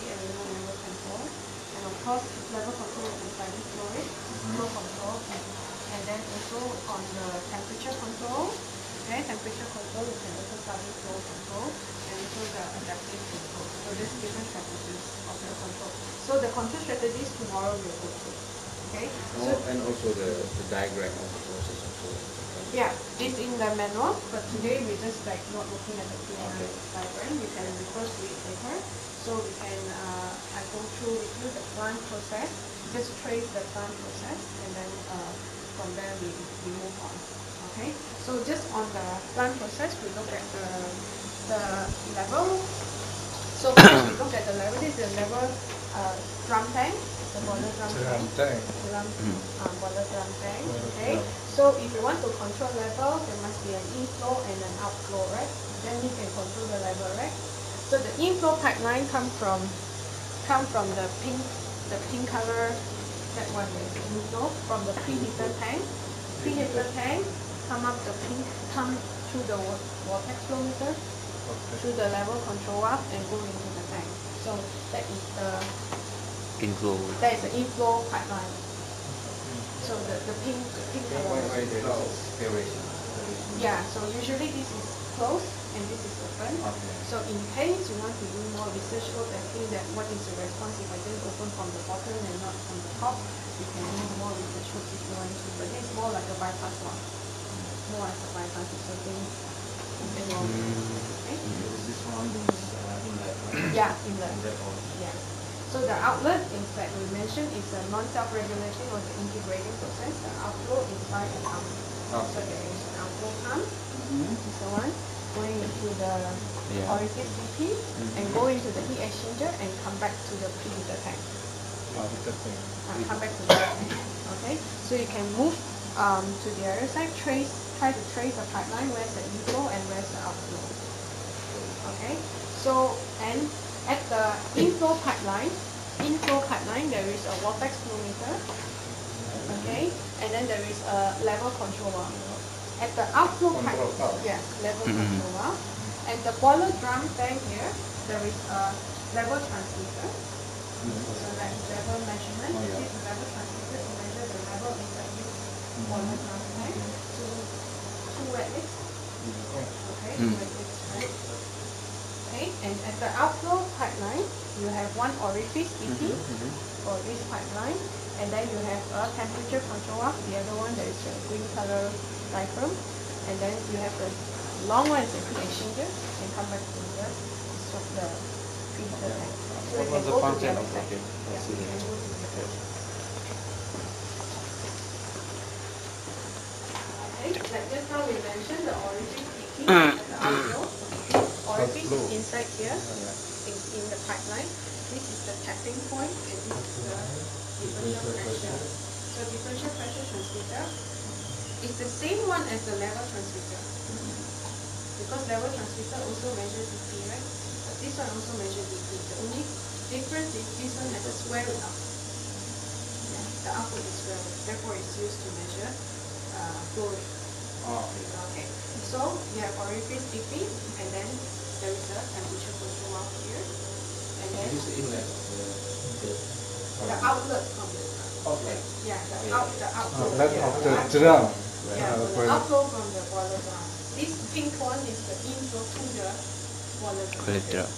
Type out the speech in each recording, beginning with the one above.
and remote level control. And of course, level control is inside this storage, flow control, and then also on the temperature control. Okay, temperature control, you can also target flow control, and also the adaptive control. So there's different strategies of the control. So the control strategies tomorrow we'll go through. Okay. So, and also the diagram of the process also. Yeah, it's in the manual, but today we're just like not looking at the diagram. You can refer to it later. So we can, I go through with you the plant process, just trace the plant process, and then from there we move on. Okay, so just on the plant process, we look at the level. So first we look at the level. This is the level drum tank, the boiler drum tank. Boiler drum tank. Okay. So if you want to control level, there must be an inflow and an outflow, right? Then you can control the level, right? So the inflow pipeline come from the pink color. That one is the inflow from the preheater tank. Preheater tank come through the vortex flow meter, through the level control valve, and go into the tank. So that is the inflow. That is the inflow pipeline. So the pink color. Yeah. So usually this is closed and this is open. Okay. So in case you want to do more research flow testing, that what is the response if I just open from the bottom and not from the top, you can do more research flow if you want to. But this is more like a bypass one. More like a bypass is something wrong. Okay. This one is inlet, right? Yeah, inlet. Yeah. So the outlet is like we mentioned is a non-self-regulating or the integrating process. The outflow is by a pump. So there is an outflow pump. This is the one going into the orifice BP and go into the heat exchanger and come back to the preheater tank. Come back to the tank. Okay. So you can move to the other side. Try to trace the pipeline. Where's the inflow and where's the outflow? Okay. So and at the inflow pipeline, there is a vortex flow meter, okay, and then there is a level control valve. At the outflow pipeline, level control valve. At the boiler drum tank here, there is a level transmitter. So that is level measurement. This is the level transmitter to measure the level inside this boiler drum tank. Two wet legs. Okay, two wet legs, right? Okay, and at the outflow pipeline, you have one orifice BP for this pipeline, and then you have a temperature control valve, the other one that is a green color diaphragm, and then you have the long one is a heat exchanger, and come back to the preheater tank. So you can go to the other side. Yeah, you can go to the other side. Okay, like just now we mentioned the orifice BP and the outflow. Orifice is inside here, it's in the pipeline. This is the tapping point, and this is the differential pressure. So differential pressure transmitter is the same one as the level transmitter. Because level transmitter also measures BP, right? But this one also measures BP. The only difference is this one has a square root output. Yeah, the output is square root. Therefore, it's used to measure flow rate. Okay. So you have orifice BP, and then there is a temperature control valve here, and then This is the inlet the outlet from the outlet. Yeah, the outflow. Outlet of the drum. Yeah, the outflow from the boiler drum. This pink one is the inflow to the boiler drum.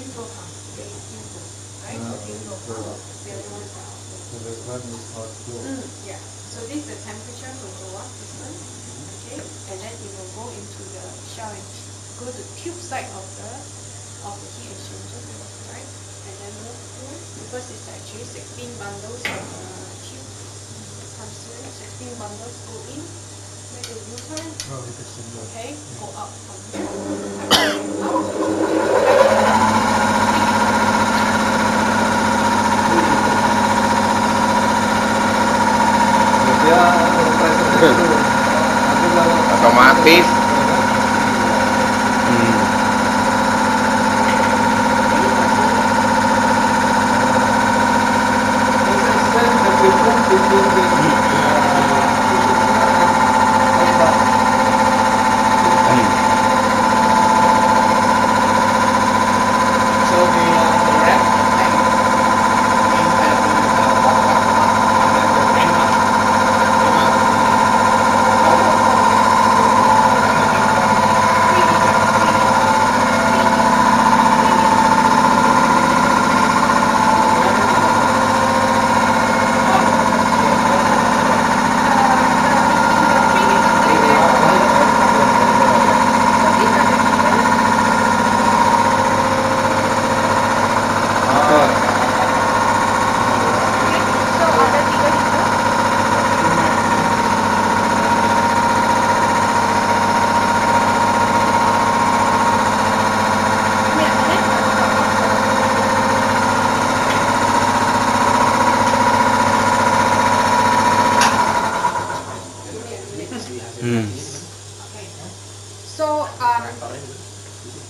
Inflow pump. Okay, inflow. Right? Inflow pump. The other one is the outflow. So this one is outflow. Yeah. So this is the temperature control valve, this one. Okay, and then it will go into the shell and go to the tube side of the heat exchanger, right? And then move through because it's actually 16 bundles of tube comes through. 16 bundles go in, make a U-turn. Okay, go out from here. Otomatis. So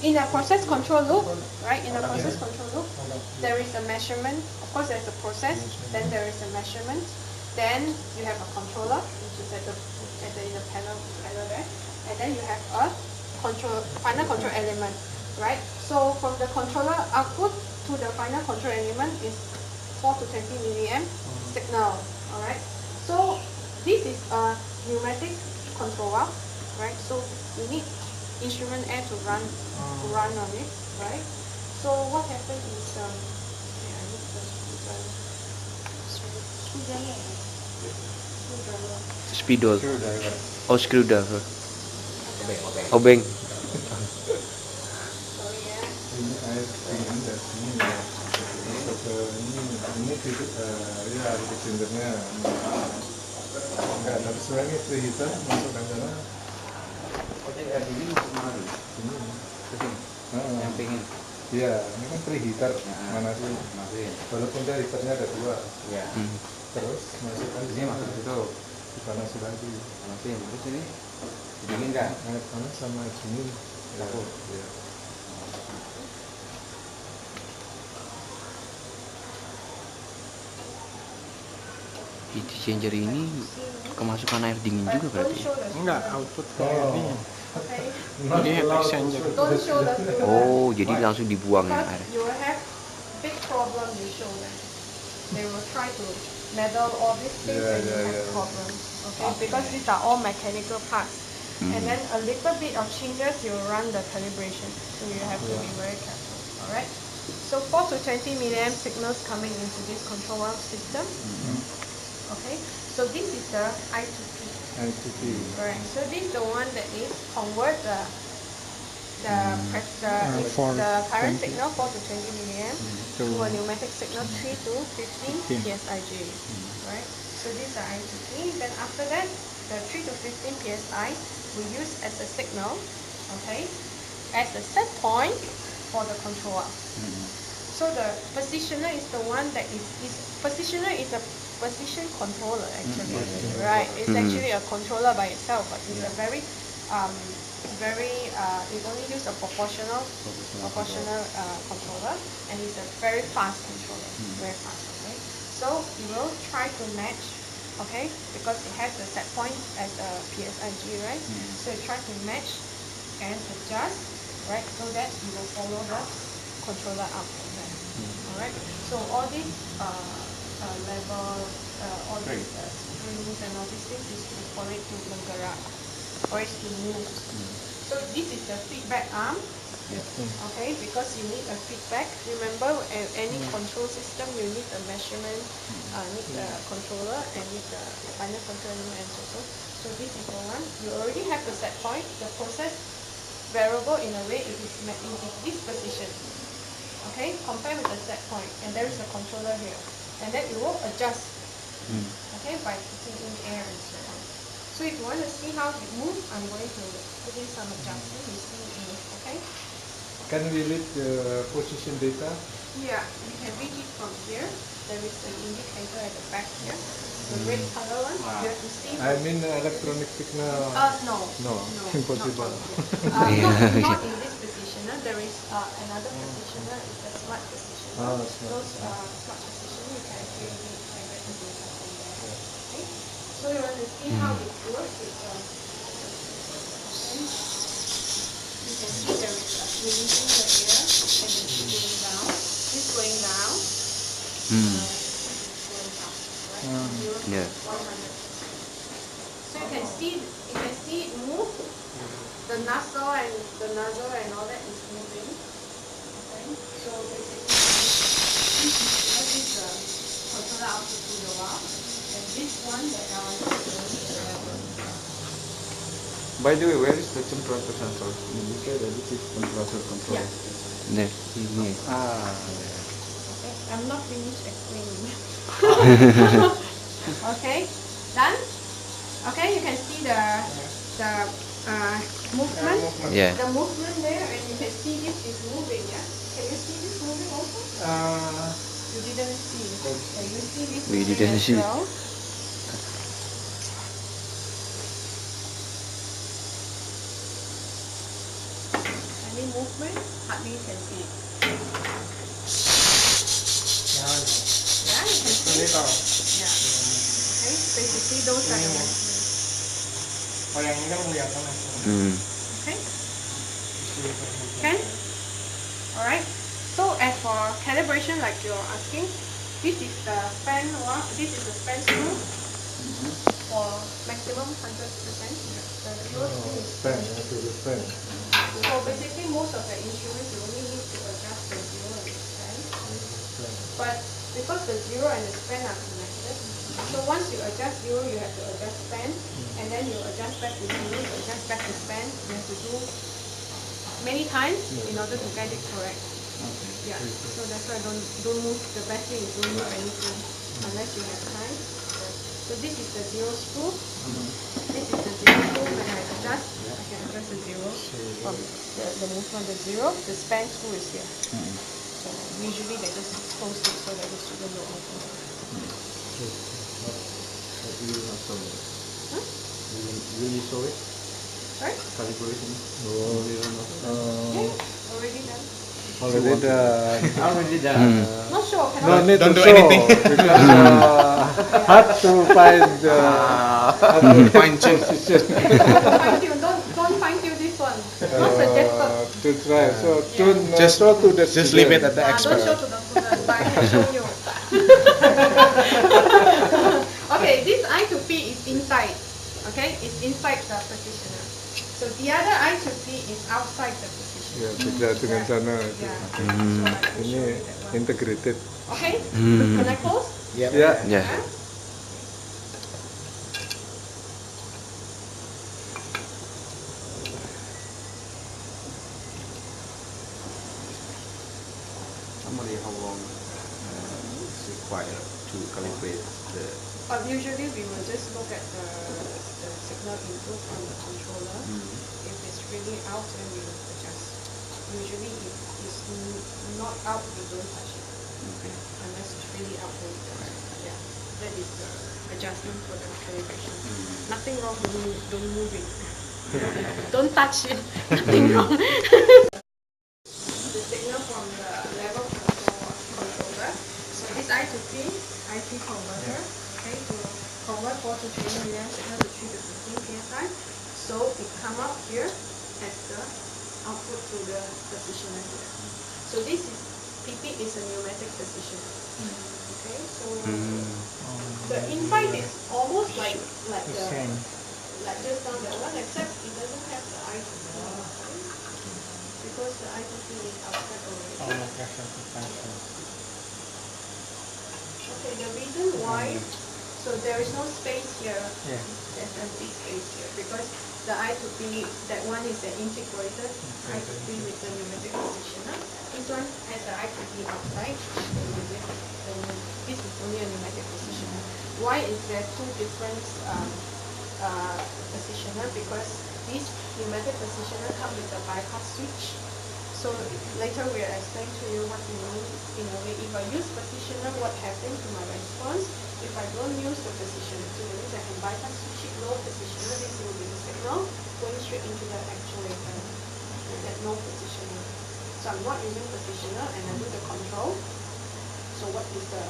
in a process control loop, right? In a process control loop, there is a measurement. Of course, there's a process. Then there is a measurement. Then you have a controller, which is in the panel there, and then you have a final control element, right? So from the controller output to the final control element is 4 to 20 milliamp signal. All right. So this is a pneumatic controller, right? So you need instrument air to run on it, right? So what happens is I need the screwdriver. Spidol. Screwdriver. Oh, screwdriver. Obeng. Sorry ya. Ini air dingin dari sini ya. Masuk ke ini titik ya ada sindernya. Enggak harus lagi preheater masukkan sana. Oke, air dingin masuk mana dulu? Sini. Kesini. Yang pengen. Iya, ini kan preheater mana sih? Masukin. Walaupun dia heaternya ada 2. Ya. Terus masukkan Ini masuk situ. dipanasi lagi. Masukin. Terus ini dingin kan? Air panas sama dingin. Campur. Ya. Heat exchanger ini kemasukan air dingin juga Don't berarti. show the Enggak, output ke air dingin. Okay. Ini heat exchanger. Don't show the Oh, jadi langsung dibuang ya because air. you will have big problem you show them. They will try to meddle all these things and you have problems. Okay, because these are all mechanical parts. And then a little bit of changes you run the calibration. So you have to be very careful. Alright? So 4 to 20 milliamp signals coming into this control valve system. Okay? So this is the I2P. I2P. Correct. So this is the one that is convert the current signal 4 to 20 milliamp to a pneumatic signal 3 to 15 psij. Right. So these are I2P. Then after that, the 3 to 15 psi we use as a signal, okay, as a set point for the controller. So the positioner is the one that is positioner is a position controller actually, right? It's actually a controller by itself, but it's a very it only use a proportional controller, and it's a very fast controller, very fast. Okay, so you will try to match, okay, because it has a set point as a PSIG, right? So you try to match and adjust, right, so that you will follow the controller out from there. Alright, so all these level, all these springs and all these things is for it to bergerak, for it to move. So this is the feedback arm. Okay, because you need a feedback. Remember, any control system you need a measurement, need the controller, and need the final control element and so on. So this is the one. You already have the set point. The process variable in a way it is in this position. Okay, compare with the set point, and there is a controller here, and then you will adjust. Okay, by putting in air and so on. So if you want to see how it moves, I'm going to put in some adjustment. You see it move. Okay. Can we read the position data? Yeah, you can read it from here. There is an indicator at the back here. The red color one. You have to see. I mean electronic signal. No. No, impossible. Not in this positioner. There is another positioner. It's a smart positioner. Oh, smart. Those smart positioner you can actually read directly data from there. Okay. So you want to see how it works. You can see there is releasing the air and then going down. This going down. Going down. Right? 0 to 100. So you can see it move. The nozzle and all that is moving. Okay. So basically this is the controller output to the valve, and this one that I want to show you. By the way, where is the temperature sensor? You said that this is temperature control. Yeah. There, ini. Okay. I'm not finished explaining. Okay. Done. Okay. You can see the movement. Yeah. The movement there, and you can see this is moving. Yeah. Can you see this moving also? You didn't see. Can you see this We moving didn't as see. well? I mean, movement, hardly you can see it. Ya, Yeah, you can see it. Little. Yeah. Okay, basically those are the movements. Kalau yang ini kan kelihatan mas. Okay. Okay. Alright. So as for calibration, like you're asking, this is the span one. This is the span screw for maximum 100%. The zero screw is Span, ya, to the span. so basically most of the instruments you only need to adjust the zero and the span. But because the zero and the span are connected, so once you adjust zero, you have to adjust span, and then you adjust back to zero, you adjust back to span. You have to do many times in order to get it correct. Yeah. So that's why don't move. The best thing is don't move anything unless you have time. So this is the zero screw. This is the zero screw. When I adjust, I can adjust the zero from the movement of zero. The span screw is here. So usually they just close it so that it shouldn't go open. Huh? Will you show it? Sorry? Calibration? Yeah, already done. Already done. Already done. Not sure. No Cannot. need Don't to do show anything. because hard to find Fine tune. Fine tune. Don't fine tune this one. Not suggested. to try. So tune Just- show to the Just leave it at the Don't expert. show to the student, but I can show you. Okay, this I to P is inside. Okay, it's inside the positioner. So the other I to P is outside the positioner. Ya, beda dengan sana. itu. Yeah. So I can Ini show you that one. integrated. Okay, can I close? Ya. Ya. Yeah. Normally, how long is required to calibrate the? But usually we will just look at the signal input from the controller. If it's really out, then we will adjust. Usually if it's not out, we don't touch it. Okay. Unless it's really out, then we touch it. Yeah, that is the adjustment for the calibration. Nothing wrong, don't move it. Don't touch it, nothing wrong. The signal from the level controller. So this I to P, IP converter, okay, to convert 4 to 3 milliamp signal to 3 to 15 psi. So it come up here as the output to the positioner here. So this is PP is a pneumatic positioner. Okay, so the inside is almost like The same. like just down that one, except it doesn't have the I to P because the I to P is outside already. Oh, pressure potential. Okay, the reason why, so there is no space here. Yeah. There's empty space here because the I to P, that one is an integrated I to P with the pneumatic positioner. This one has the I to P outside. This is only a pneumatic positioner. Why is there two different positioner? Because this pneumatic positioner comes with a bypass switch. So later we'll explain to you what we mean in a way. If I use positioner, what happens to my response? If I don't use the positioner, so that means I can bypass switch it, low positioner, this will be the signal going straight into the actuator. There's no positioner. So I'm not using positioner and I do the control. So what is the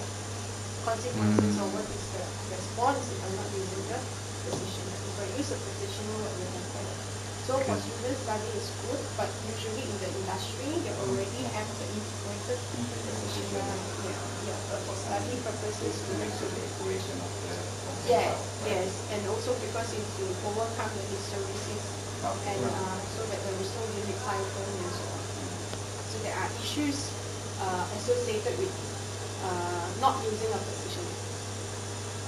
consequences or what is the response if I'm not using the positioner? If I use the positioner, what will happen? So for student study is good, but usually in the industry they already have the integrated positioner. Yeah, but for study purposes, we make sure the equation of the yes, and also because if you overcome the hysteresis and so that there is no limit cycle and so on. So there are issues associated with not using a positioner.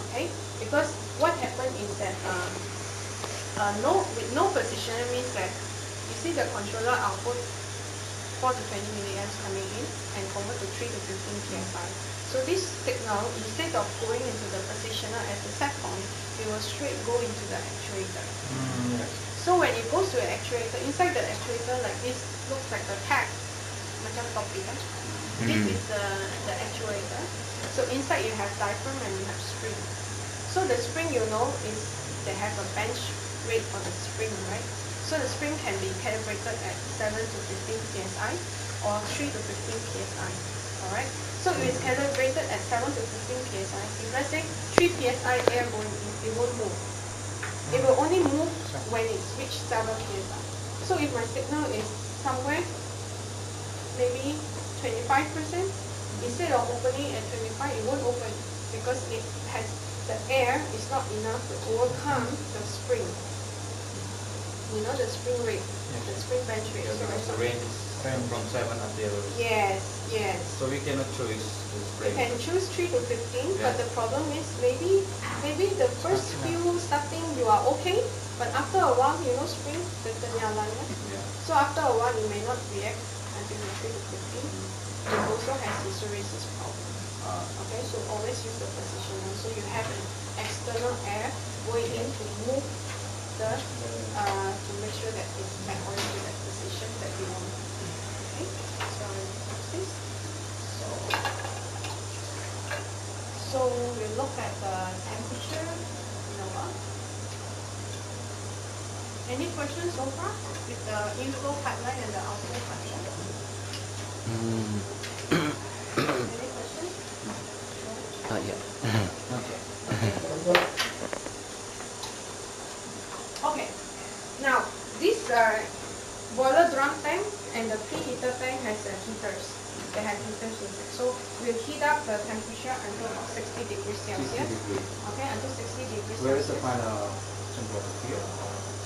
Okay, because what happened is that with no positioner means that you see the controller output 4 to 20 milliamps coming in and convert to 3 to 15 psi. So this signal, instead of going into the positioner as a set point, it will straight go into the actuator. So when it goes to the actuator, inside the actuator like this looks like a tag, macam topi kan? This is the actuator. So inside you have diaphragm and you have spring. So the spring, you know, is they have a bench weight on the spring, right? So the spring can be calibrated at 7 to 15 psi or 3 to 15 psi. Alright. So if it's calibrated at 7 to 15 psi, if let's say 3 psi air going in, it won't move. It will only move when it's reached 7 psi. So if my signal is somewhere maybe 25%, instead of opening at 25, it won't open because it has the air is not enough to overcome the spring. You know the spring rate, the spring bench rate. Yeah, because the range is from 7 until... Yes, yes. So we cannot choose the You spring. can choose 3 to 15, but Yes. the problem is maybe the first few starting you are okay, but after a while, you know, spring, the nyala, Yeah. so after a while, you may not react until 3 to 15. It also has hysteresis problem. Okay, so always use the positioner. So you have an external air going in to move the, to make sure that it's back onto that position that you want. Okay, so this. So we look at the temperature in a while. Any questions so far with the inflow pipeline and the outflow pipeline? Any questions? Not yet. Okay. Now this boiler drum tank and the preheater tank has heaters. They have heaters inside. So we'll heat up the temperature until about 60 degrees 60 Celsius. degrees. Okay, until 60 degrees Where is the Celsius. final temperature here?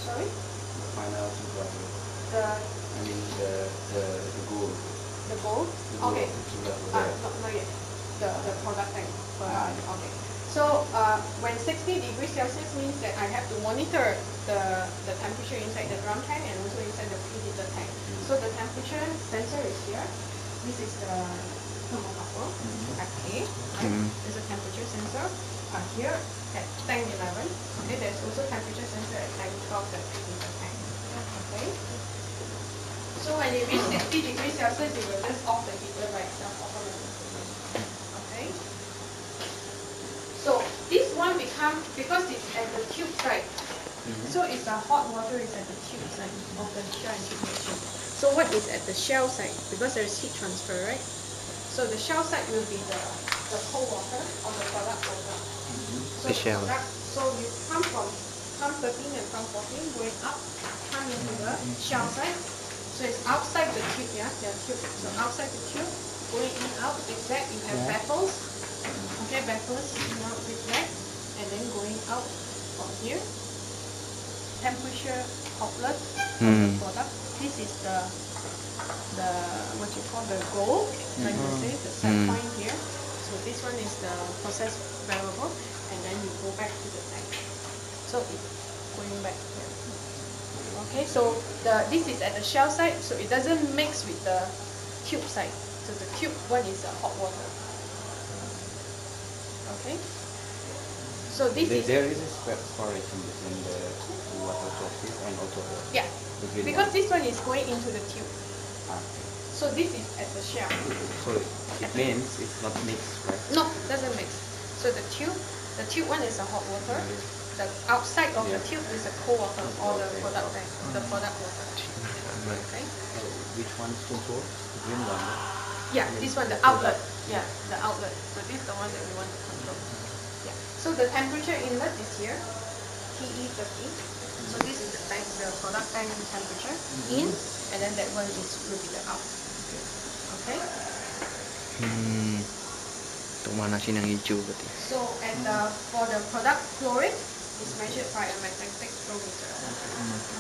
Sorry? The final temperature. The I mean the goal. the bowl? The goal Okay. temperature Not there. yet. The product tank. Ah. Okay. So when 60 degrees Celsius means that I have to monitor the temperature inside the drum tank and also inside the preheater tank. So the temperature sensor is here. This is the thermocouple at A. Right? There's a temperature sensor here at tank 11. Okay, there's also temperature sensor at tank 12, the preheater tank. Okay. So when it reaches 60 degrees Celsius, it will just off the heater by itself automatically. Okay. So this one become, because it's at the tube side, so it's the hot water is at the tube side of the shell and tube machine. So what is at the shell side? Because there's heat transfer, right? So the shell side will be the cold water or the product water. So The shell. So you come from pump 13 and pump 14 going up, come into the shell side. So it's outside the tube, yeah, the tube. So outside the tube, going in out, zigzag, you have baffles. Okay, baffles, now zigzag, and then going out from here. Temperature outlet of the product. This is the what you call the goal, like you say, the set point here. So this one is the process variable, and then you go back to the tank. So it's going back here. Okay, so this is at the shell side, so it doesn't mix with the tube side. So the tube one is hot water. Okay. So this is There is a separation between the water sources and also the green because one. this one is going into the tube. Ah, So this is at the shell. so it means it's not mixed, right? No, doesn't mix. So the tube one is a hot water. The outside of the tube is a cold water or the product tank, the product water. Okay. So which one is controlled? The green one. Right? Yeah, this one, the outlet. Yeah, the outlet. So this is the one that we want to control. Yeah. So the temperature inlet is here, TE 30. So this is the product tank temperature in, and then that one will be the out. Okay. Untuk manasin yang hijau berarti. So for the product flow rate, it's measured by a magnetic flow meter.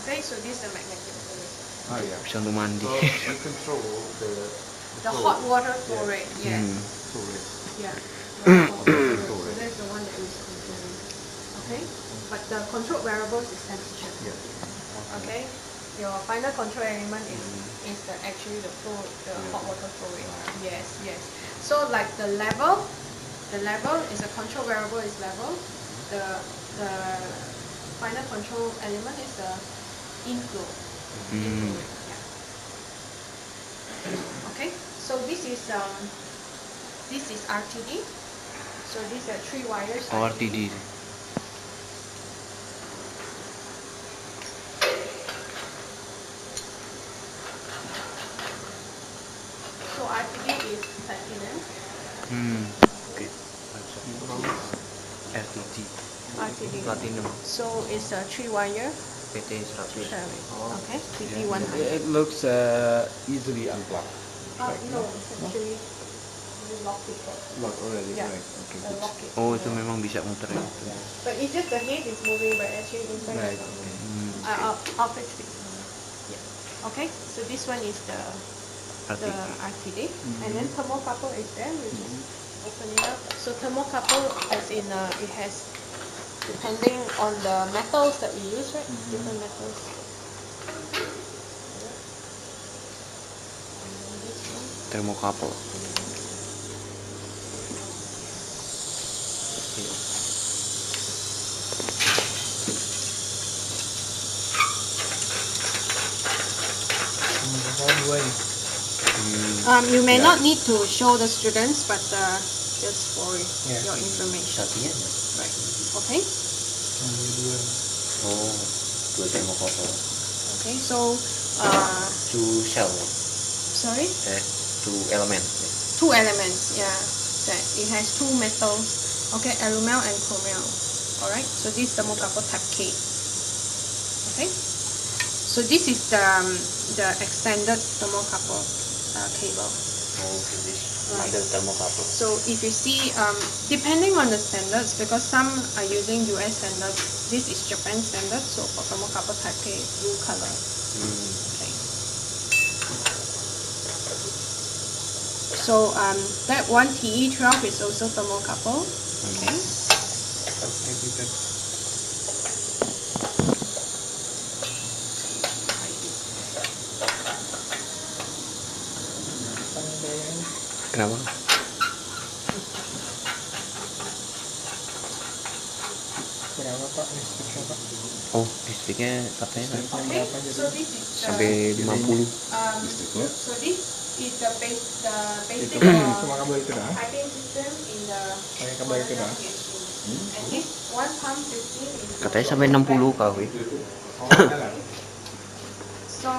Okay. So this is the magnetic flow meter. Oh yeah. Bisa untuk mandi. So you control The hot water flow rate, yes. flow rate. Yeah. The hot water flow rate. So that's the one that is controlling. Okay. But the control variables is temperature. Yeah. Okay. Your final control element is actually the flow, the hot water flow rate. Yes, yes. So like the level is a control variable is level. The final control element is the inflow. Inflow rate. Yeah. Okay. So this is RTD. So these are 3 wires. RTD. is platinum. Oke. RTG RTD. Platinum So it's a 3-wire. PT 100. Okay, PT-100. It looks easily unplugged. No, it's actually you lock it. Locked already, Yeah. right? Okay, good. Lock it. Oh, itu memang bisa muter ya. But it's just the head is moving, but actually inside Right. is not moving. Okay. I'll fix it. Yeah. Okay, so this one is the RTD. And then thermocouple is there. We just open it up. So thermocouple, as in it has, depending on the metals that we use, right? Different metals. Thermocouple. You may not need to show the students, but just for your information. Satunya Right. Okay. Oh, 2 thermocouple. Okay. So, 2 shell. sorry. 2 element. 2 elements. Yeah. That it has 2 metals. Okay, alumel and chromium. All right. So this is thermocouple type K. Okay. So this is the extended thermocouple cable. Oh, this another thermocouple. So if you see, depending on the standards, because some are using US standards, this is Japan standard. So for thermocouple type K, it's blue color. Okay. So that one TE12 is also thermocouple. Okay. Kenapa? Berapa Pak listriknya Pak? Oh, listriknya katanya Okay. So this is sampai 50. so this is the basic Cuma kabel itu dah. piping system in the Pakai kabel itu dah. and this one pump system is Katanya sampai 60 kW. Oh, ada lah. So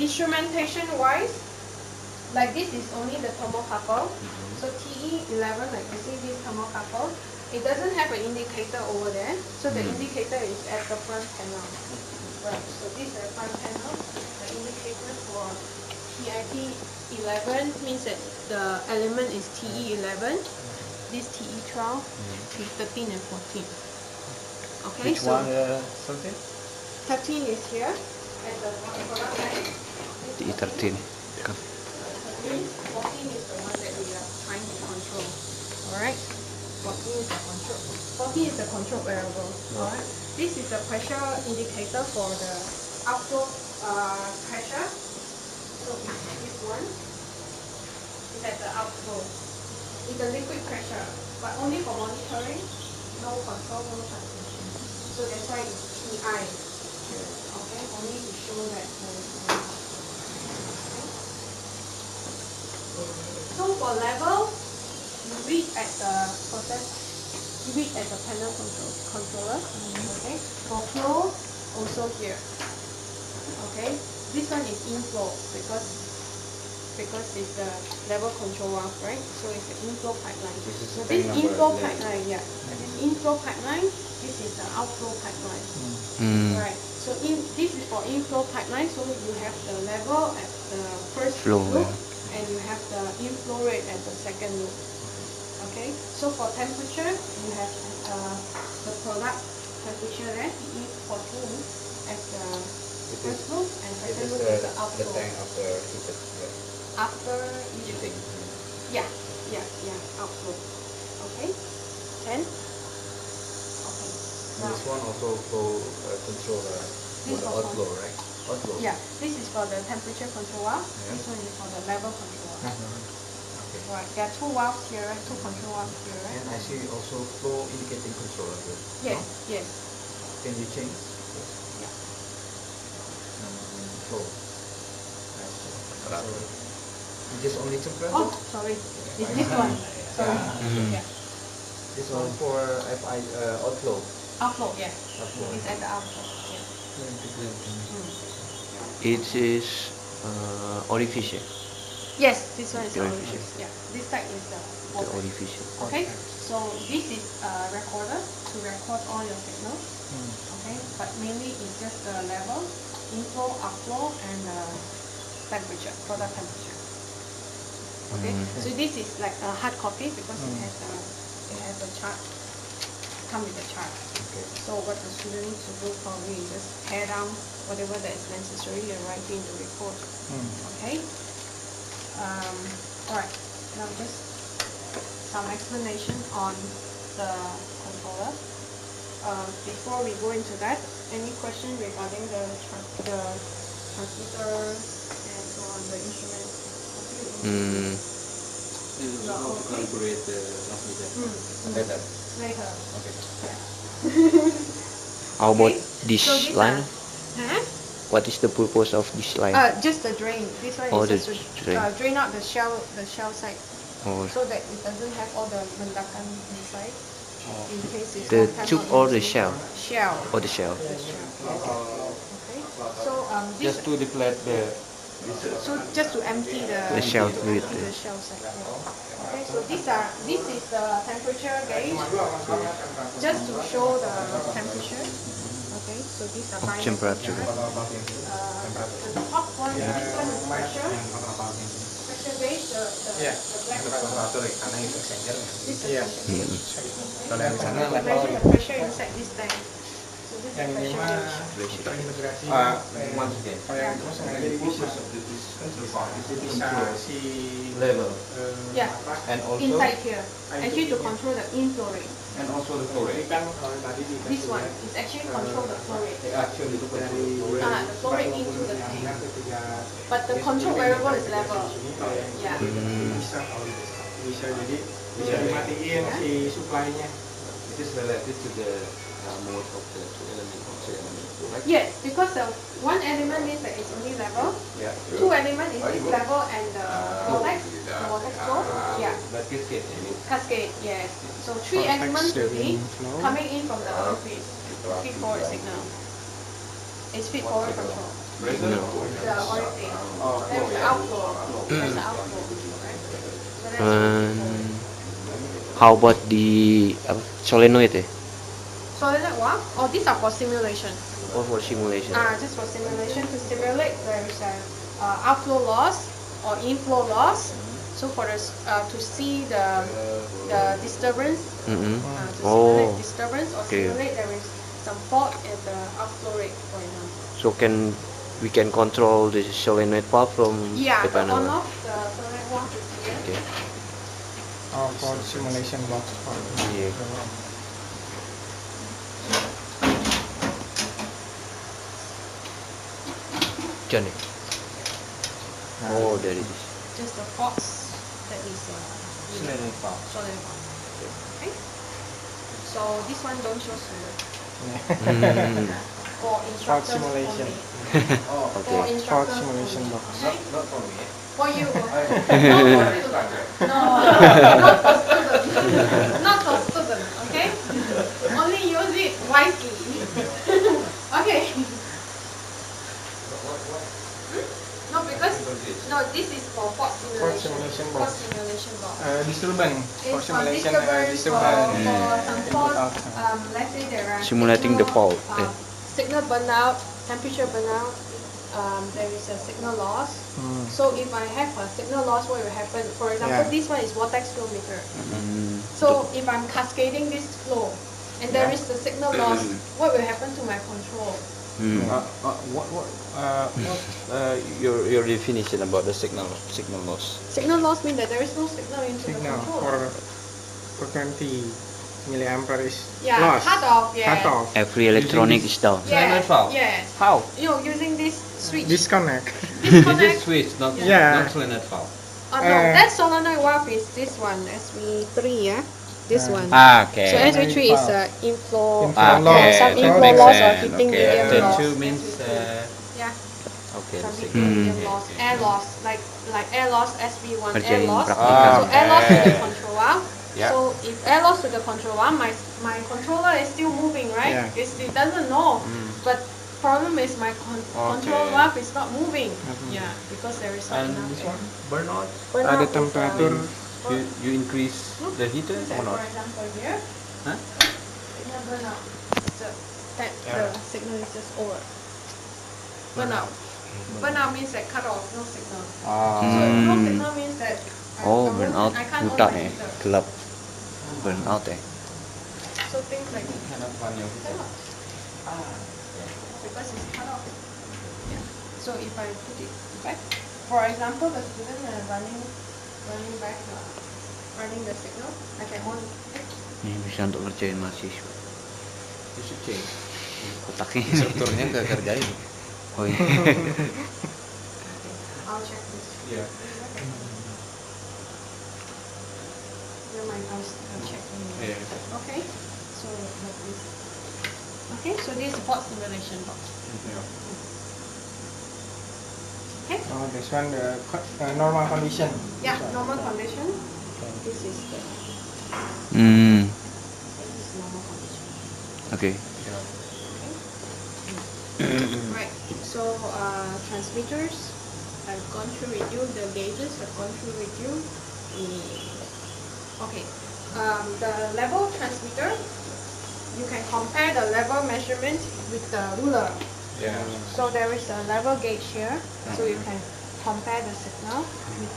instrumentation wise, like this is only the thermocouple. So TE11, like you see this thermocouple, it doesn't have an indicator over there. So the indicator is at the front panel. Right. So this is the front panel. The indicator for TIP11 means that the element is TE11. This TE12, T13 and 14. Okay. Which so one? Something? 13 is here at the product line. TE13. 14 is the one that we are trying to control. Alright? 14 is the control. 14 is the control variable. Alright? This is the pressure indicator for the outflow pressure. So this one is at the outflow. It's the liquid pressure, but only for monitoring, no control, no transmission. So that's why it's TI. Okay? Only to show that there is no. So for level, you read at the process, you read at the panel controller. Okay. For flow, also here. Okay. This one is inflow because it's the level control valve, right? So it's the inflow pipeline. So this inflow pipeline, yeah. This inflow pipeline, this is the outflow pipeline. Right. So this is for inflow pipeline. So you have the level at the first Flow, loop. yeah. And you have the inflow rate at the second loop. Okay, so for temperature, you have the product temperature there, TE14 as the first loop, and second loop is the outflow. after heated. After Heating. yeah, outflow. Okay, 10. Okay, now This one also flow controller This for the for outflow, right? Outflow. yeah, this is for the temperature control valve. Yeah. This one is for the level control valve. Okay. Right, there are 2 valves here, right? 2 control valves here, right? And I see also flow indicating controller here. Yes, No? yes. Can you change? Yeah. Flow. So, just only temperature? Oh, sorry. It's this one. Sorry. Yeah. This one for FI outflow. Outflow, yeah. Outflow. It's at the outflow. Yeah. It is orifice ya? Yes, this one is the The orifice. Yeah, this side is the The vortex. orifice. Okay, so this is a recorder to record all your signals. Okay, but mainly it's just the level, inflow, outflow, and temperature, product temperature. Okay, so this is like a hard copy because it has a chart. Come with a chart. Okay. So what the student needs to do probably is just tear down whatever that is necessary and write in the report. Okay. Alright. Now just some explanation on the controller. Before we go into that, any question regarding the transmitter and so on, the instrument? This is how to calculate the transmitter. Later. Later. Okay. How about Okay, this so these line? Huh? What is the purpose of this line? Just the drain. This one Oh, is the just to drain. drain out the shell side, Oh, so that it doesn't have all the mendakan inside. In case it's the long time tube not or the using. shell? Shell. Or the shell? The shell. Okay. So this. Just to deflate the. So just to empty the shell to with empty the- the shell side. Yeah. Okay. So this is the temperature gauge, just to show the temperature. Okay. So these are binary Temperature. the top one, this one is pressure. Pressure gauge, the black one. This is pressure gauge. Kalau yang di sana Measure level the pressure inside this tank. So this is yang ini pressure mah gauge. terintegrasi. Once again. Kalau yang itu sengaja dipisah. Bisa si Level. Yeah. And also. Inside here, actually to control the inflow rate. And also the flow ini rate. kan kalau tadi di This one is actually control the flow rate. Actually, to control the flow rate. The flow rate into the tank. ketika But the control variable is level. Yeah. bisa kalau bisa jadi bisa dimatiin si supply-nya. It is related to the mode of the two element of the element, right? Yes, because one element means that it's only level. Yeah. Two element is this level and the vortex flow. Yeah. That cascade, I mean. Cascade, yes. So three Vortex elements will be flow. coming in from the orifice. Feed forward signal. It's feed forward control. The orifice. There's the outflow. There's the outflow. Right? So that's How about the solenoid? solenoid what? Oh, these are for simulation. Or for simulation? Just for simulation to simulate there is a outflow loss or inflow loss. So for us to see the disturbance, to simulate disturbance or simulate there is some fault at the outflow rate, for example. So we can control the solenoid valve from Yeah, the the panel? on-off, the solenoid valve is here. Okay. Oh, for simulation box. Yeah. Johnny. Oh, there it is. Just the force that is Solenoid valve. solenoid valve. Okay. So this one don't show solenoid. For instructors simulation. only. Oh, For Okay. instructors simulation only. box. Okay? not for me. For you. No, not for students. Not for students, okay? Only use it wisely. Okay. No, because this is for port simulation. simulation Port box. simulation box. Disturbance for It's for simulation. disturbance, for some fault. Outcome. Let's say there are Simulating the fault. Signal burnout, temperature burnout. There is a signal loss. So if I have a signal loss, what will happen? For example, this one is vortex flow meter. So if I'm cascading this flow, and there is the signal loss, what will happen to my control? Your definition about the signal loss? Signal loss means that there is no signal into the Signal controller. for 20 milliampere is Yeah, lost. cut off. Yeah. Cut off. Every electronic is down. Yes, Solenoid valve. yes. How? Using this switch. Disconnect. This is Disconnect. switch, not Yeah. not solenoid valve. No, that solenoid valve is this one, SV3, yeah? This one. Okay. So SV3 is inflow, Inflow loss. some That inflow makes loss or sense. heating Okay. medium Then loss. two means Yeah, okay. some The heating signal. medium loss, air loss, like air loss, SV1 air Kerjain loss. praktikal. So air loss to the Okay. controller. Yeah. So if air loss to the controller, my controller is still moving, right? Yeah. It doesn't know, but problem is my control Okay. valve is not moving. Yeah, because there is not And enough this air. one, burnout? Burnout Ada is, temperatur, you increase the heater Say, or for not? example here, Huh? signal burnout. So that Yeah. the signal is just over. Burnout. Burnout means that cut off, no signal. So no signal means that Oh, burnout I can't on buta my eh, heater. gelap. Burnout eh. So things like this. Cannot run your heater. Cannot. Because it's cut off. Yeah. So if I put it back, for example, the student running the signal, I can on it. Ini bisa untuk ngerjain mahasiswa. You should change. Kotaknya. Instrukturnya nggak kerjain. Oh iya. I'll check this. Yeah. Never mind, I'll check. Yeah. Okay. So like this. Okay. So this is port stimulation box. Yeah. Okay. Oh, this one the normal condition. Yeah, normal condition. This is the Hmm. this is normal condition. Oke. Right. So transmitters, I've gone through with you. The gauges I've gone through with you. Okay. The level transmitter, you can compare the level measurement with the ruler. Yeah. So there is a level gauge here, so you can compare the signal with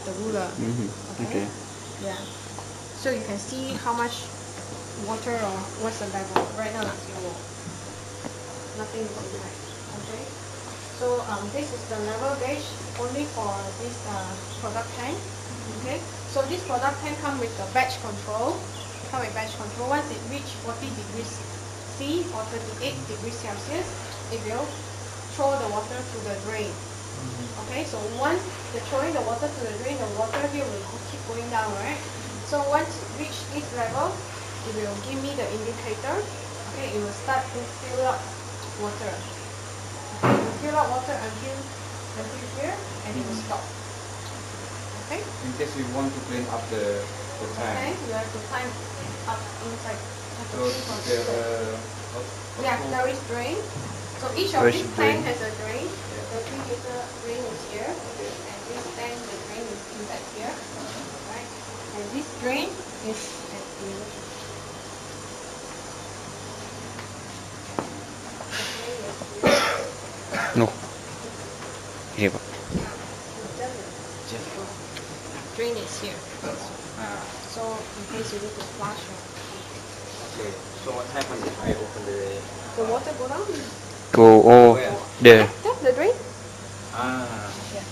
the ruler. Okay. Yeah. So you can see how much water or what's the level. Right now it's zero. Nothing is inside. Okay. So this is the level gauge only for this product tank. Okay. So this product tank come with the batch control. Once it reach 40 degrees C or 38 degrees Celsius, it will throw the water to the drain. Okay, so once the throwing the water to the drain, the water here will keep going down, right? So once it reach this level, it will give me the indicator. Okay, it will start to fill up water. Okay, it will fill up water until here, and it will stop. Okay. In case we want to clean up the Okay, tank. you have to climb up inside. So there Yeah, there is drain. So each of Where's these the drain? tank has a drain. The 3-liter drain is here, and this tank, the drain is inside here, right? And this drain is at the No. Iya pak. drain is here. So in case you need to flush, Okay. So what happens if I open the water go down. Go. Oh. There. That's the drain. Yeah.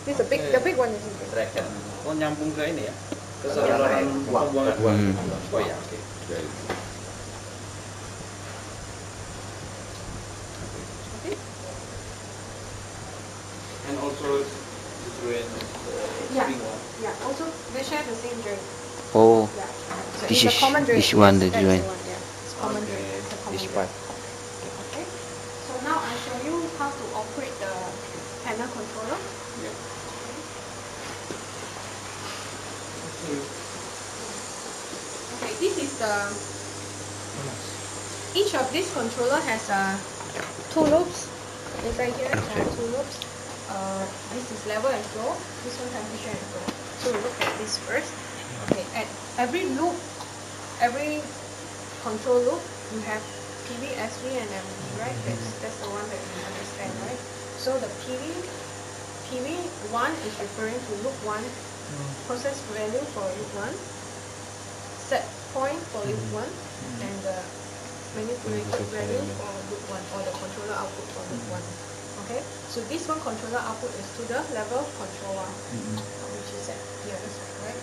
This is the big one is in there. Bracket. Oh, nyambung ke ini ya? Ke saluran pembuangan. Oh ya, oke. Okay. And also the drain, Yeah. big one. Yeah. Also, they share the same drain. Oh. Yeah. So This it's a is- common drain. this one, the That's drain. one, yeah. It's common drain. Okay. It's a common This drain. part. Okay. So now I show you how to operate the panel controller. Yeah. Okay, this is the. Each of these controller has two loops. Inside here, two loops. This is level and flow. This one temperature and flow. So we look at this first. Okay, at every loop, every control loop, you have PV, SV, and MV, right? That's the one that you understand, right? So the PV1 is referring to loop 1, process value for loop 1, set point for loop 1, and the manipulated value for loop 1, or the controller output for loop 1. Okay, so this one controller output is to the level controller, which is at the other side, right?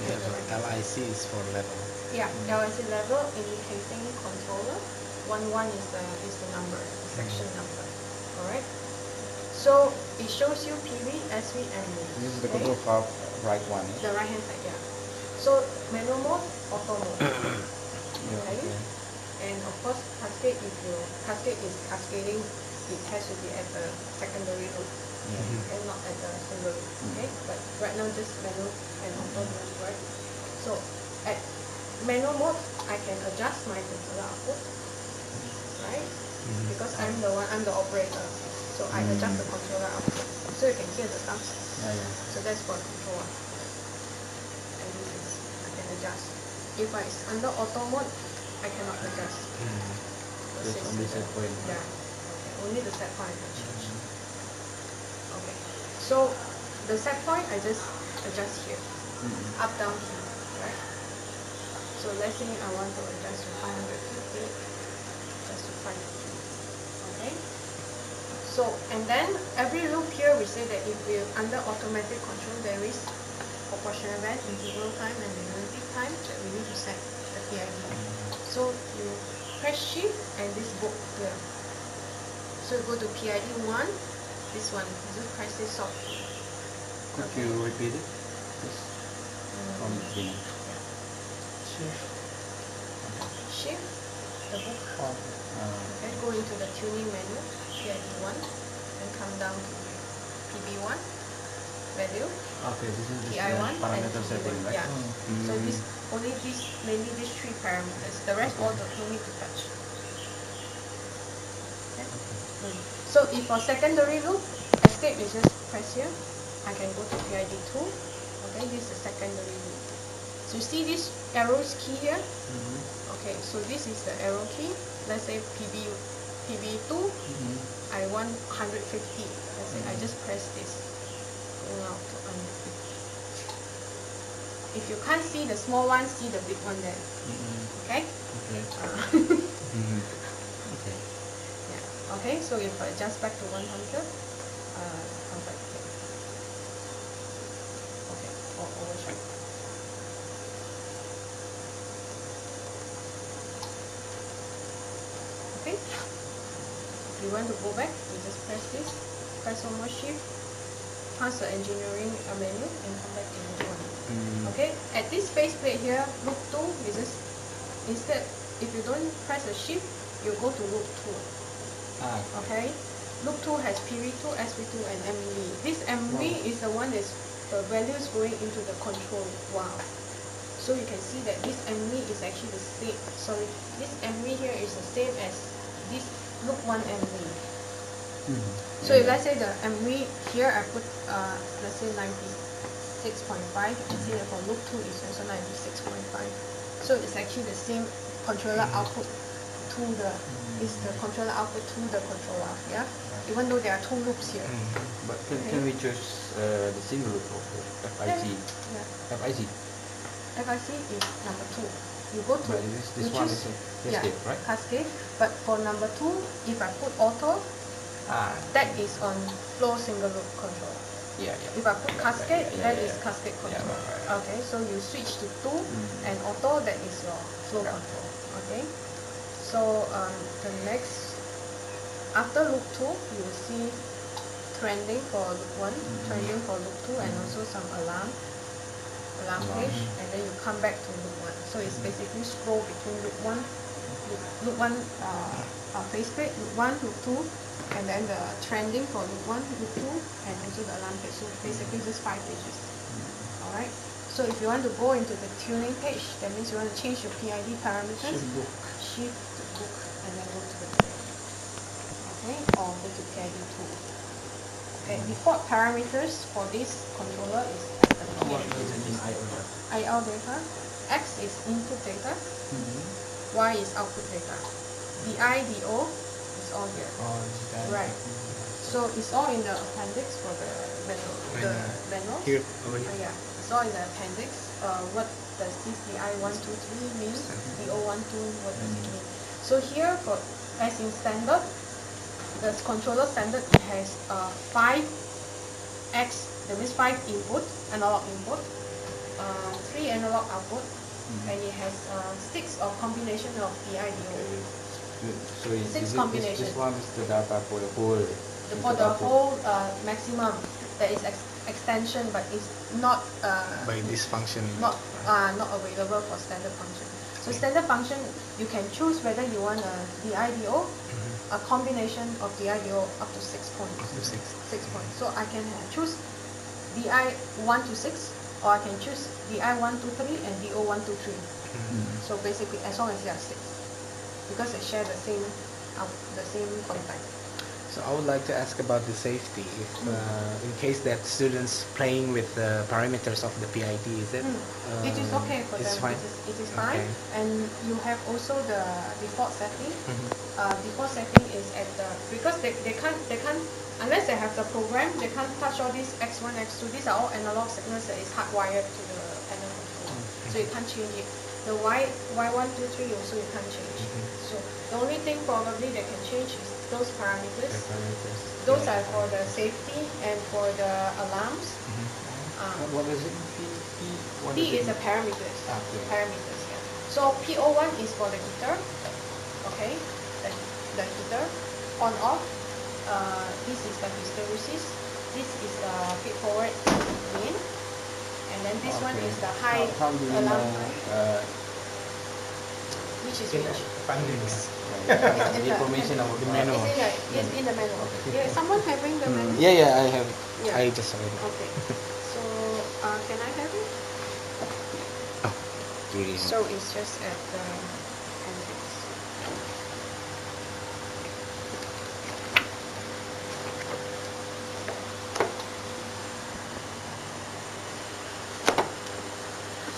LIC is for level. Yeah, LIC level indicating controller. 11 is the number, the section number. Alright. So it shows you PV, SV, and MV. This is the control valve right one. The right hand side, yeah. So manual mode, auto mode. Okay. And of course cascade, if your cascade is cascading, it has to be at the secondary loop and not at the single loop. Okay. But right now just manual and auto mode, right? So at manual mode, I can adjust my controller output, right? because I'm the operator. So I adjust the controller output. So you can hear the sound. So that's for control. And this is, I can adjust. If it's under auto mode, I cannot adjust. Just only set point. Yeah. Okay. Only the set point I can change. Okay. So the set point I just adjust here. Up, down, here. Right? So let's say I want to adjust to 550. Just to 550. Okay? So, and then every loop here we say that if we're under automatic control, there is proportional band, integral time, and the unity time that we need to set the PID. So you press shift and this book here. So you go to PID 1, this one, just press this off. Could you repeat it? Just from the beginning. Shift the book. Okay, go into the tuning menu, PID 1, and come down to PB1 value. Okay, this is the PI1 parameter and setting, right? Yeah. So this mainly these three parameters. The rest all don't need to touch. Okay. So if for secondary loop, escape is just press here. I can go to PID 2. Okay, this is the secondary loop. So you see this arrows key here? Okay, so this is the arrow key. Let's say PB2, I want 150. Let's say I just press this. Going out to 150. If you can't see the small one, see the big one there. Okay? Okay. Okay. Yeah. Okay, so if I adjust back to 100, come back here. Okay, or overshoot. Okay? If you want to go back, you just press this, press one more shift, pass the engineering menu, and come back to loop 1. Okay? At this faceplate here, loop 2, you just, instead, if you don't press the shift, you go to loop 2. Okay? Loop 2 has PV2, SV2, and MV. This MV is the one that's the values going into the control valve. So you can see that this MV is actually the same. Sorry, this MV here is the same as this loop 1 MV. So if let's say the MV here I put let's say 96.5, and see that for loop 2 is also 96.5. So it's actually the same controller output to the controller output to the controller. Yeah. Even though there are two loops here. But can we choose the single loop of FIC? Yeah. FIC. FIC is number 2. You go to But this one is a cascade, right? Cascade. But for number 2, if I put auto, that is on flow single loop control. Yeah. If I put cascade, that is cascade control. Right. Okay, so you switch to 2 and auto, that is your flow control. Okay. So the next, after loop 2, you will see trending for loop 1, trending for loop 2, and also some alarm page, and then you come back to loop 1. So it's basically scroll between loop 1 faceplate, loop 1, loop 2, and then the trending for loop 1, loop 2, and also the alarm page. So basically just 5 pages. Alright. So if you want to go into the tuning page, that means you want to change your PID parameters. Shift to book, and then go to the PID. Okay, or go to PID 2. Okay, default parameters for this controller is at the PID. IO data. X is input data. Y is output data. DI, DO is all here. Right. So it's all in the appendix for the manual. Here, over here. Yeah, it's all in the appendix. What does this DI123 mean? DO12, what does it mean? So here, for as in standard, the controller standard, it has 5 X, that means 5 input, analog input, 3 analog output, and it has 6 of combination of DI, DO. So Six combination. This one is the data for the whole. For the whole maximum, there is extension, but it's not By this function. not available for standard function. So standard function, you can choose whether you want a DIDO, a combination of DIDO up to 6 points. Up to 6. 6 points. So I can choose DI1 to 6, or I can choose DI1 to 3 and DO1 to 3. So basically, as long as they are 6, because they share the same the same contact. So I would like to ask about the safety. If in case that students playing with the parameters of the PID, is it? It is okay for it's them. Fine. It is fine. Okay. And you have also the default setting. Mm-hmm. Default setting is at the, because they can't unless they have the program, they can't touch all these X1, X2. These are all analog signals that is hardwired to the panel controller. So you can't change it. The Y1, 2, 3 also you can't change. So the only thing probably they can change is those parameters. Those are for the safety and for the alarms. What is it? P is the parameters. Okay. Parameters, yeah. So PO1 is for the heater. Okay, the heater. On off. This is the hysteresis. This is the feed-forward gain. And then this one is the high How do you alarm know? high. Which is which? Findings. The information about the manual. It's in the manual. Yeah, someone having the manual? Yeah, I have. Yeah. I just read it. Okay. So can I have it? Really. So it's just at the appendix.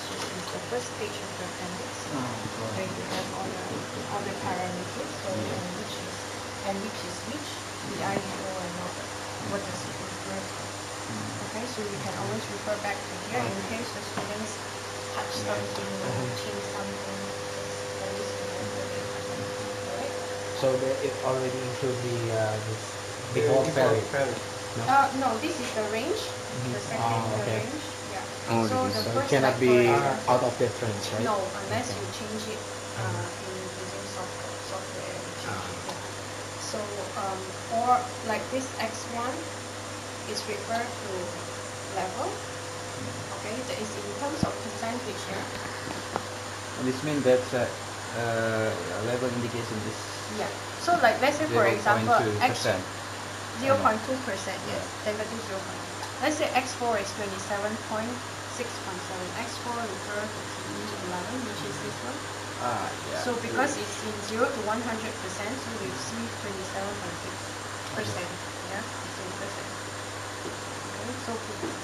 So it's the first page of the appendix. Where you have all the parameters, so which is which, the IEO and all that. What does it refer to? Okay, so you can always refer back to here in case the students touch something or change something. Very similar. Alright? So it already includes this default value. No, this is the range. The second okay. range. Yeah. Oh, So this the So it first, cannot like, be for example, out of that range, right? No, unless you change it in using software. You change it, yeah. So for like this X1 is referred to level. Okay, that is in terms of percentage. Yeah. And this means that level indication is Yeah. So like let's say for example 0.2%. X 0.2%, yes, negative 0.2. Let's say X4 is 27.6.7. X4 refers to TE11, which is this one. Yeah. So because it's in 0 to 100%, so we see 27.6%. Yeah, it's in percent. Okay,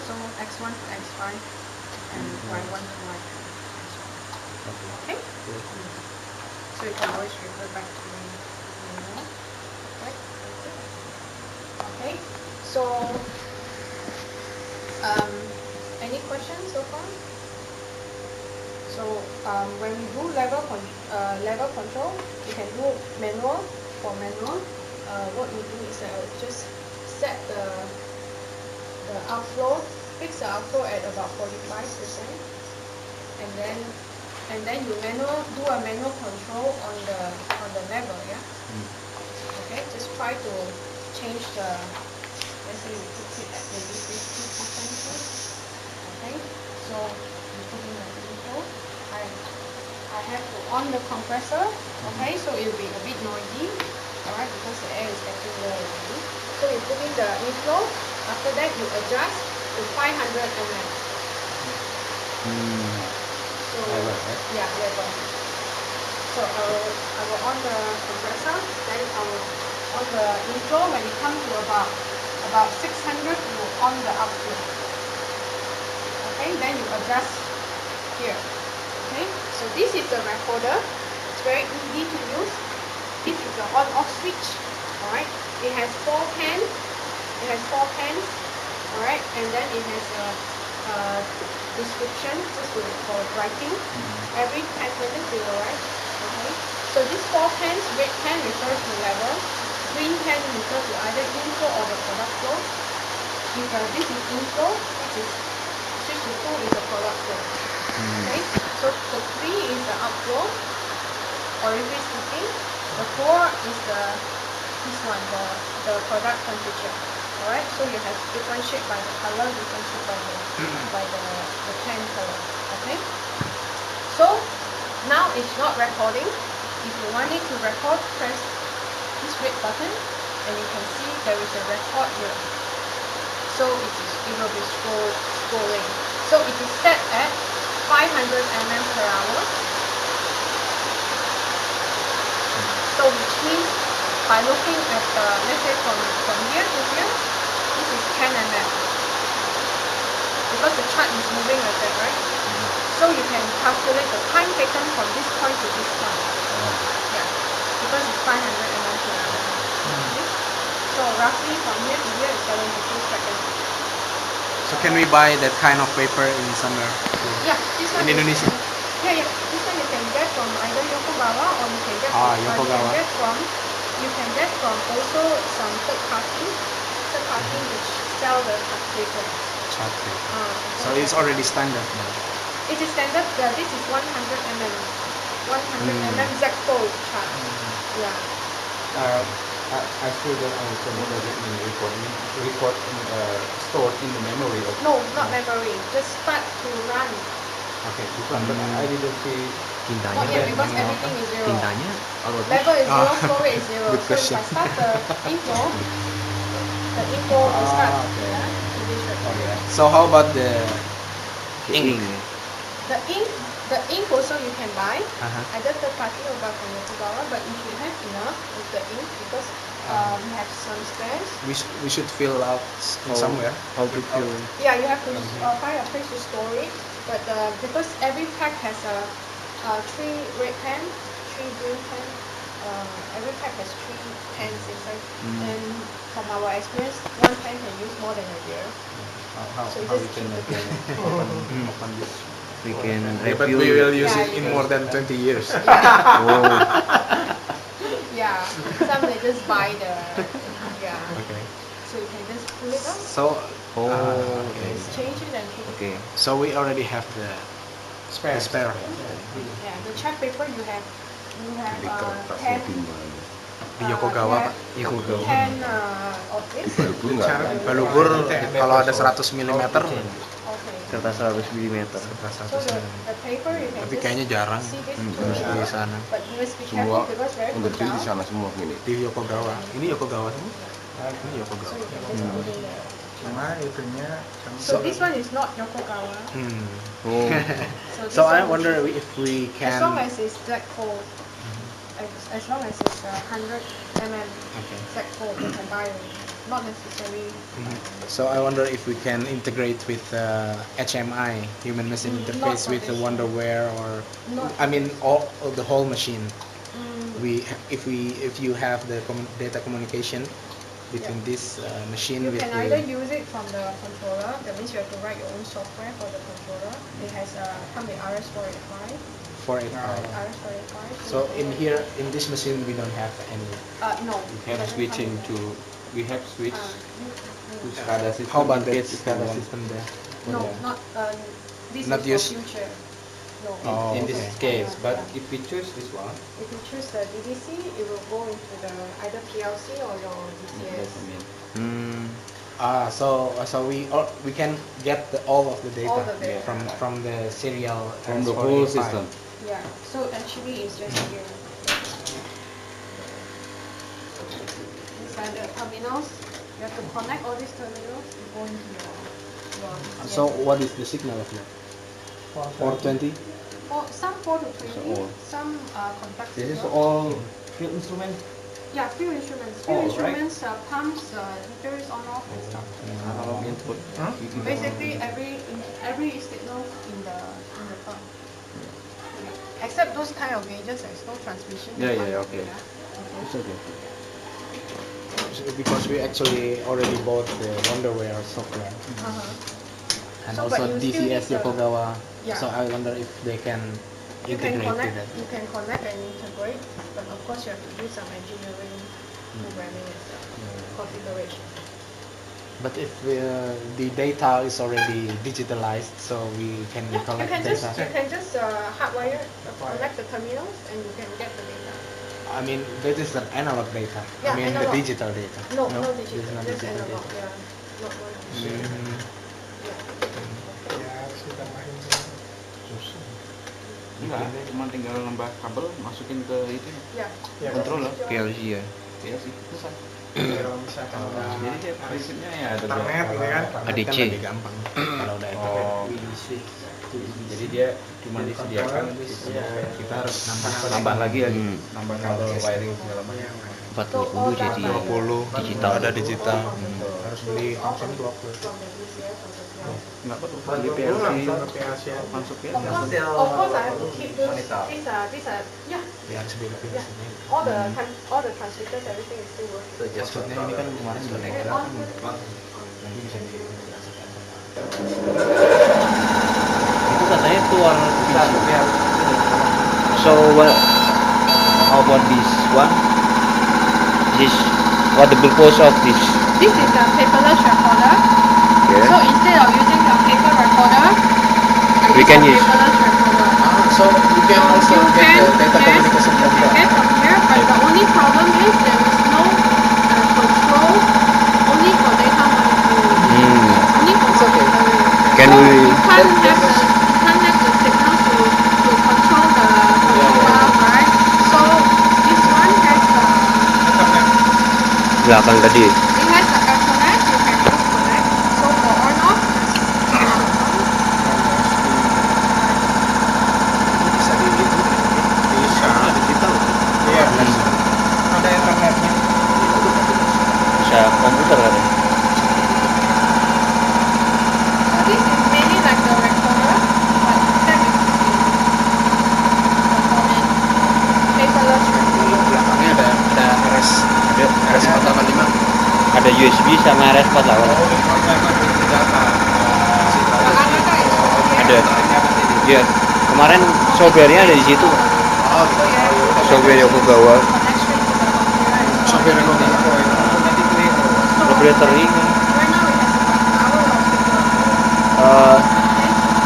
so X1 to X5 and Y1 to Y2. Okay? So you can always refer back to the manual. Right? Okay, so any questions so far? So when we do level control, you can do manual. For manual, what you do is just set the outflow, fix the outflow at about 45%, and then you do a manual control on the level, yeah. Okay, just try to change the. Let's say we put it at maybe 50%. Okay, so you put in the inflow. I have to on the compressor. Okay, so it will be a bit noisy. Alright, because the air is getting low already. So you put in the inflow. After that, you adjust to 500 mm. So yeah, level. So I will on the compressor. Then I will on the inflow. When it comes to about 600, you will on the outflow. Okay, then you adjust here. Okay, so this is the recorder. It's very easy to use. This is the on-off switch. Alright, it has 4 pans. It has 4 pans. Alright, and then it has a description just for writing. Every 10 minutes it will write. Okay, so these 4 pans, red pan refers to level, green pan refers to either inflow or the product flow. If this is inflow, which is switch to 2 is the product flow. Okay, so the 3 is the outflow, orifice heating. The 4 is this one, the product temperature. Alright, so you have differentiate by the color, differentiate by the pan color. Okay, so now it's not recording. If you want it to record, press this red button, and you can see there is a record here. So it will be scrolling. So it is set at 500 mm per hour. So which means by looking at the, let's say from here to here, this is 10 mm. Because the chart is moving like that, right? So you can calculate the time taken from this point to this point. Yeah, because it's 500 mm per hour. Okay? So roughly from here to here is 72 seconds. So can we buy that kind of paper in somewhere? Yeah, this one In is, Indonesia? Yeah, this one you can get from either Yokogawa or you can get Yokogawa. You can get from also some third party which sell the chart paper. Chart paper. So it's already standard now. It is standard. This is 100 mm. 100 mm Z-fold chart. Yeah. I feel that I can already record stored in the memory of. No, not memory. Just start to run. Okay, but I didn't see. Not Tintanya yet because everything is zero. Tintanya Level is zero, flow rate is zero. Good So question. if I start the info will start. Okay. Yeah, to this record. So how about the ink? The ink also you can buy. Uh-huh. Either third party or buy from Yokogawa, but you should have enough with the ink because we have some spares. We should fill out somewhere. How to fill? Yeah, you have to find a place to store it. But because every pack has a 3 red pen, 3 green pen. Every pack has 3 pens inside. And from our experience, 1 pen can use more than a year. So How we just can keep it. open this? we can Yeah, but review. we will use Yeah, it you in will more use than it. 20 years. Oh, Yeah, some they just buy the, yeah. Okay. So you can just pull it out, So okay. just change it and keep it. Okay. So we already have the spare. Yeah, the chart paper you have 10 Di Yokogawa, you have 10 of this. balubur kalau ada 100 mm. Okay. Kertas 100 mm. So the paper you can Tapi just kayaknya jarang see this di sana. But you must be careful because very Untuk di down. sana semua gini. Di Yokogawa. Ini Yokogawa semua. Ini Yokogawa. So you can just put in there. Cuma itunya So this one is not Yokogawa. Oh. So this I one wonder is- if we as long can. as it's Z-fold, as long as it's 100 mm Okay. Z-fold, you can buy it. Not necessarily. So I wonder if we can integrate with HMI, human machine Not interface, for with the this one. Wonderware, or Not I mean all the whole machine. If you have the data communication between this machine You with can either the use it from the controller. That means you have to write your own software for the controller. It has come with RS485. 485. RS485. So in here, in this machine, we don't have any. No. We have switching to. We have switch to SCADA system. How about in that case if SCADA you want. system there? No, not. This Not is used? for future. No. Oh, In this okay. case, but Yeah. if we choose this one, If you choose the DDC, it will go into the either PLC or your that's DCS. So we can get all of the data, All the data. from the serial from the RS485. whole system. Yeah. So actually, it's just here. These are the terminals. You have to connect all these terminals to go into your DCS. So what is the signal of that? 420. Some 4 to 20, all. some contact This is signal. all field instrument. Yeah, few instruments. All, Few right? instruments, pumps, heaters on off and stuff. Analog input. Basically, every signal in the pump. Except those kind of gauges, there's no transmission. Yeah, okay. Okay. It's okay. Because we actually already bought the Wonderware software and So, but also you still DCS need the- Yokogawa. Yeah. So I wonder if they can You can integrate connect. with that. You can connect and integrate, but of course you have to do some engineering, programming and stuff, configuration. But if the data is already digitalized, so we can Yeah, collect you data. can just hardwire, connect the terminals, and you can get the data. I mean, that is an analog data. Yeah, I mean, analog. the digital data. No this is digital, not just digital analog. data. Yeah, not one. Mhm. Yeah. ya harus ditambahin susah. Enggak, cuma tinggal nambah kabel, masukin ke itu Yeah. Ya, controller. PLC ya. Ya sih, selesai. Kalau misalkan Jadi dia prinsipnya ya ada internet gitu kan. ADC. Kan lebih gampang kalau udah internet. Oh. Jadi dia cuma disediakan kita harus nambah lagi ya, nambah kabel wiring segala macam. So all 40 jadi data 20 digital. ada digital. Harus beli function block. from the DCS or the CIS. Nggak perlu Langsung beli ke PLC PLC. masuk ya. Of course, I have to keep these are yeah. Ya harus beli PLC. All the transmitters, everything is still working. Maksudnya ini kan kemarin sudah Okay, model on. kan nanti bisa diintegrasikan sama. Itu katanya keluar PC. So how about this one? This what the purpose of this? This is a paperless recorder. Yeah. So instead of using the paper recorder, I We use can a use- paperless recorder. So you can also You get can, the data yes, communication yes, from you there. get from here, but the only problem is there is no control only for data monitoring. Only for It's okay. monitoring. Can so we- you can't have the signal to control the controller, right? So this one has Belakang tadi. it has a Ethernet. You can just connect. So for on off, Bisa di itu. Bisa. Digital. Iya. Ada internetnya. Bisa komputer katanya. so this is mainly like the recorder, but instead it's the same. Component, paperless recorder. Belakangnya ada RS 485. Ada USB sama RS48. The Anata is Ada. Iya. Kemarin software-nya ada di situ. Oh, Software yang aku bawa. connection to the computer. software yang Proprietary. Right now it has about an hour of signal.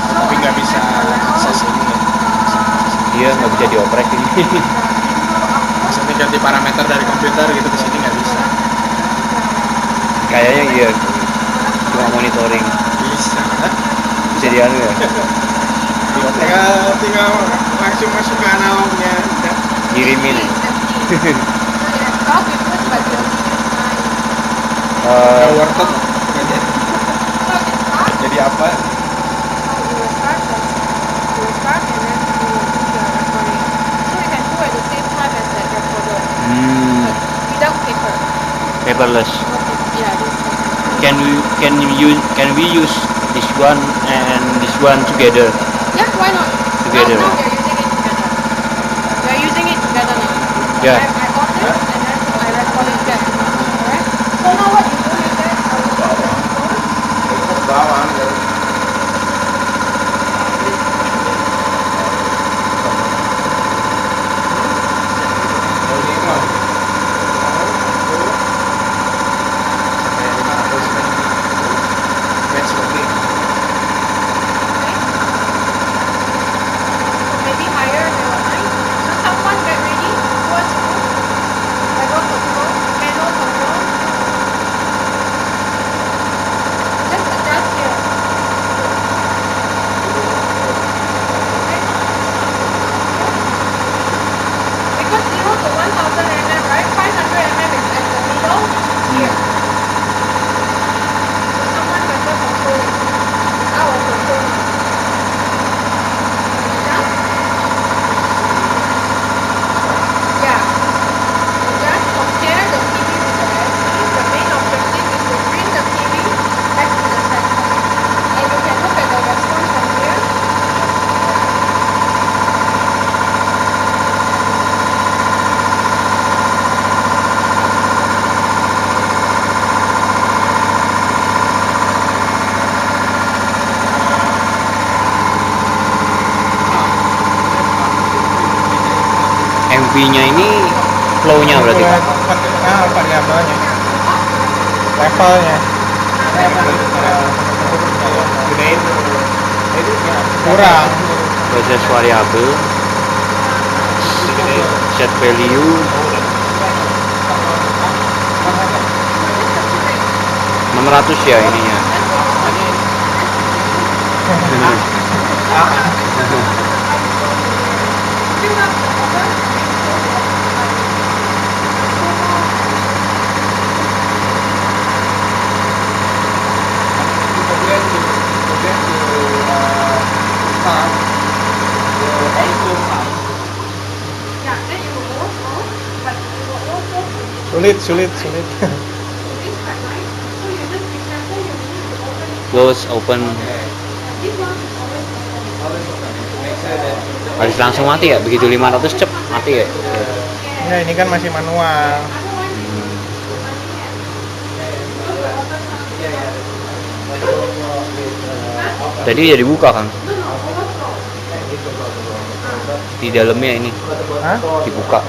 tapi nggak bisa akses ini ya. Iya nggak bisa dioprek ini. Maksudnya ganti parameter dari komputer gitu ke sini nggak bisa. Kayaknya iya. Cuma monitoring. Bisa. Bisa di anu ya. Tinggal langsung masuk ke analognya. Kirimin ya. So it has 12 inputs, but you only use 9. Nggak worth it. So it starts. Jadi apa? So you will start and then you will do the recording. So you can do at the same time as that recorder, but without paper. Paperless. Yeah, this paper. Can we use this one and this one together? Yeah, why not? Together. Now we are using it together. We are using it together now. Yeah. I got it and then I record it back. Alright? So now what you do is that I will put the phone. Bawang. Maybe higher level 9. So someone get ready. Who wants to do? Level control. Manual control. Just adjust here. Okay? Because 0 to 1000 mm, right? 500 mm is at the middle here. So someone better control it. I will control it. Adjust. Yeah. Just compare the TV with the SD. The main objective is to bring the TV back to the center. And you can look at the response from here. MV-nya ini flow-nya berarti. Variabelnya. Levelnya. Gedein. Kurang. Proses variabel, set value, 600 ya ininya. Yeah, then you will also, but you will also Sulit. It's quite nice. So you just be careful, you need to open it. Close, open. This one is always open. Harus langsung mati ya? Begitu 500 cep, mati ya? Ya ini kan masih manual. Tadi ya dibuka kan? Di dalamnya ini Hah? dibuka,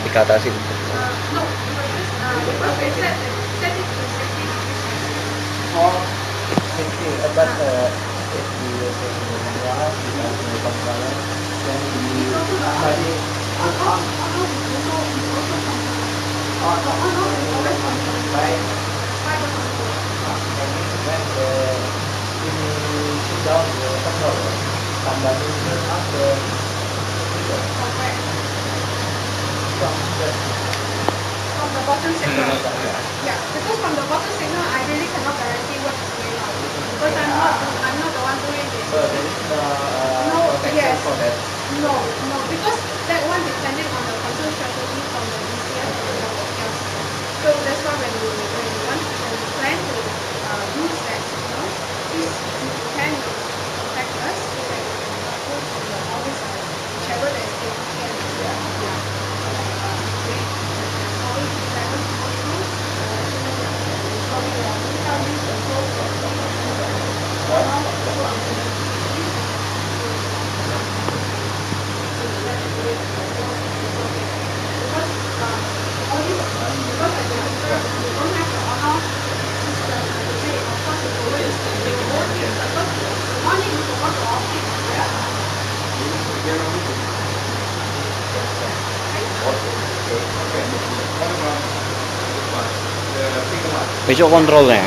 dikatasin. From the bottom signal. Yeah, because from the bottom signal, I really cannot guarantee what is going on. Because I'm not the one doing this. No, yes. No, because that one depending on the control strategy from the DCS and the OPL system. So that's why when you plan to use that signal, please if you can contact us so that we can go to the office whichever that is APN. Besok kontrolnya.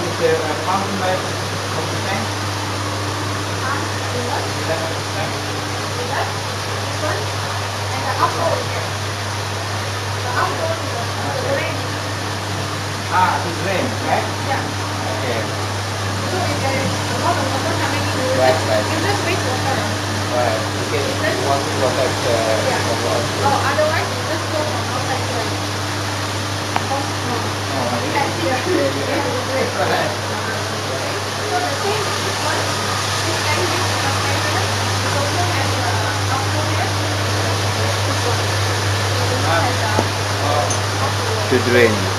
It's drain, right? Yeah. Okay. So if there is a lot of water coming in, Right. you just waste water. Right. Okay. You want to protect Yeah. Or otherwise, you just go from outside here. Right. So the same this one, this angle, is also has a outflow here. This one. So this one has a outflow. To drain.